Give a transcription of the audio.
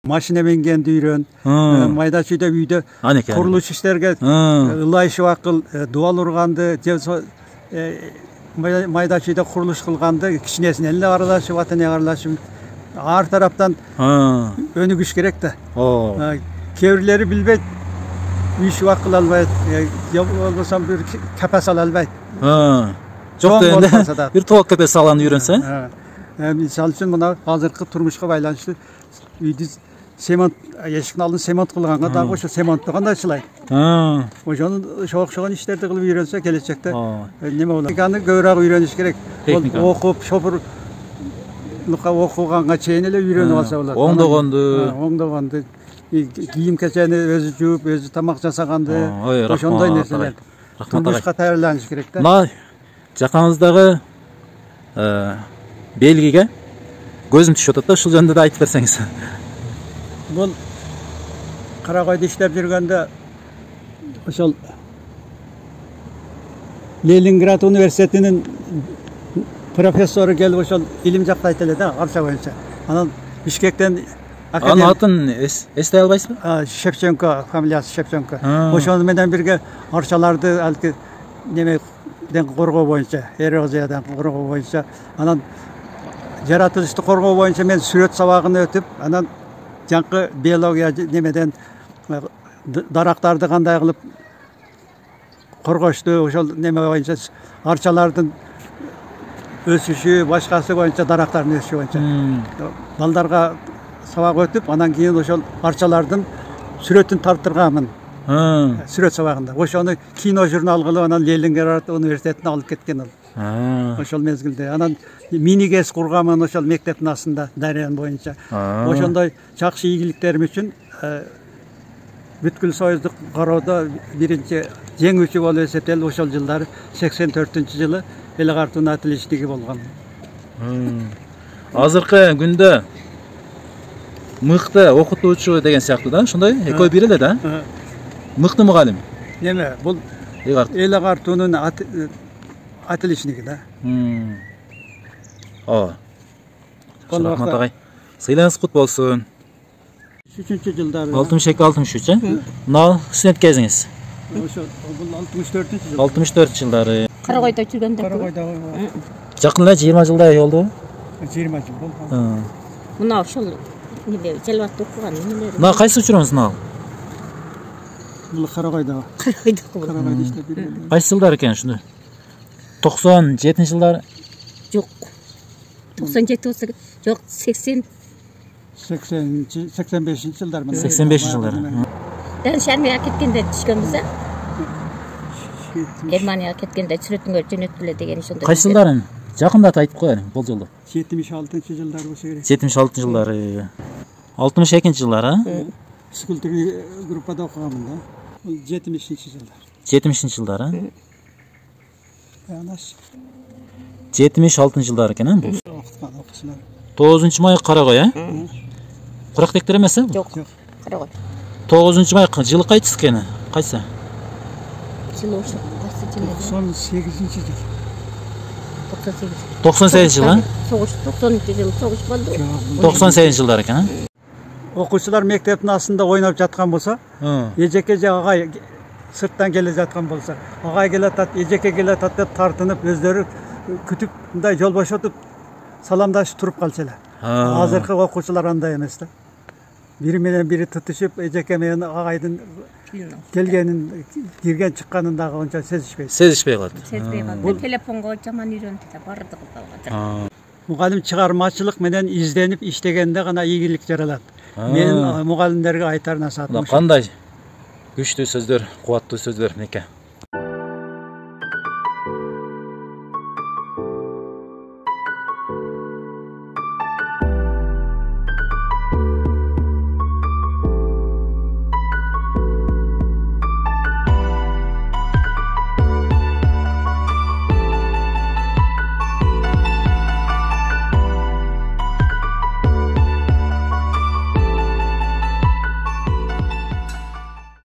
машина менгенди үйрөн, майда чүйдө үйдө курулуш иштерге ылайышы акыл, дубал урганды, майда чүйдө курулуш кылганды кичинесине эле аралашып, ата энеге аралашып, ар тараптан өнүгүш керек да. Кээ бирлери билбейт, иш кыла албайт, болбосо бир капас ала албайт. Жок дегенде бир тоок капас алган үйрөнсө. Мисалы үчүн мына азыркы турмушка байланыштуу үйдү семонт, эшиктин алдын семонт кылганга дагы ошо семонтту кандай ачылайт? Ошону окшогон иштерди кылып үйрөнсө келечекте неме болот? Техниканы көбүрөөк үйрөнүш керек. Окуп, шопурлукка окуганга чейин эле үйрөнүп алса болот. Оңдогонду, кийим кечени өзү жууп, өзү тамак жасаганды, ошондой нерселер. Турмушка даярданыш керек да. Мына жакаңыздагы белгиге көзүм түшүп атат да, ушул жөнүндө да айтып берсеңиз. Бул Каракойдо иштеп жүргөндө ошол Ленинград университетинин профессору келип ошол илим жактайт эле да, арча боюнча. Анан Бишкектен анын атын эстей албайсызбы? Шевченко, фамилиясы Шевченко. Ошону менен бирге арчаларды алки немеден коргоо боюнча, эрозиядан коргоо боюнча, анан жаратылышты коргоо боюнча мен сүрөт сабагын өтүп, анан жаңкы биология немеден дарактарды кандай кылып коргошту, ошол неме боюнча арчалардын өсүшү, башкасы боюнча дарактардын өсүшү боюнча балдарга сабак өтүп, анан кийин ошол арчалардын сүрөтүн тарттырганмын. Сүрөт сабагында. Ошону кино журнал кылып, анан Ленинград университетине алып кеткен ал. Ошол мезгилде. Анан мини-гэс курганмын ошол мектептин астында, дарыян боюнча. Ошондой жакшы ийгиликтерим үчүн бүткүл союздук кароодо биринчи жеңүүчү болуп эсептелип, ошол жылдары 84-жылы эл картууну атилиштиги болгон. Азыркы күндө мыкты окутуучу деген сыяктуу да, ошондой экөө бир эле да. Мыкты мугалим. Неме, бул эл картуунун атилишниги да. Рахмат агай. Сыйларыңыз кут болсун. 63-жылдары. 62-63, мына студент кезиңиз. Ошо бул 64-жыл. 64-жылдары. Каракойдо жүргөндө. Каракойдо. Жакын эле 20 жылдай болду. 20 жыл болду. Мына ошол Жалбатты окуган эмелери. Мына кайсы учуруңуз мына? Бул Каракойдо. Каракойдо иштеп жүргөн. Кайсы жылдар экен ушуну? 97-жылдар? Жок. 97 болсо жок, 85-жылдар. 85-жылдар. Ден Шармияга кеткенде түшкөнбүз да. Германияга кеткенде сүрөтүнгө жөнөттүлө деген ошондой. Кайсы жылдарын? Жакындат айтып коелу, болжолдо. 76-жылдар болсо керек. 76-жылдары. 62-жылдар, Физкультурный группада окуганмын да. Бул 70-жылдар. 70-жылдар, 76-жылдар экен, бул. 9 май Каракой, Курактектер эмес, Жок, Каракой. 9 май жылы кайсысы экен? Кайсы? Жылы ошо, кайсы жылы? 98-жыл. 98 жыл, Согуш 90 жыл согуш болду. 98 жылдар экен, Окуучулар мектептин астында ойноп жаткан болсо, эжеке же агай сырттан келе жаткан болсо, агай келатат, эжеке келатат деп тартынып, өздөрү күтүп, мындай жол бошотуп, саламдашып туруп калчу эле. Азыркы окуучулар андай эмес да. Бири менен бири тутушуп, эжеке менен агайдын келгенин, кирген чыкканын дагы онча сезишпейт. Сезишпей калат. Сезбей калды. Телефонго жаман үйрөндү да бардыгы калган. Мугалим чыгармачылык менен изденип иштегенде гана ийгилик жаралат. Менин мугалимдерге айтар насаатым. Кандай күчтүү сөздөр, кубаттуу сөздөр, Меке?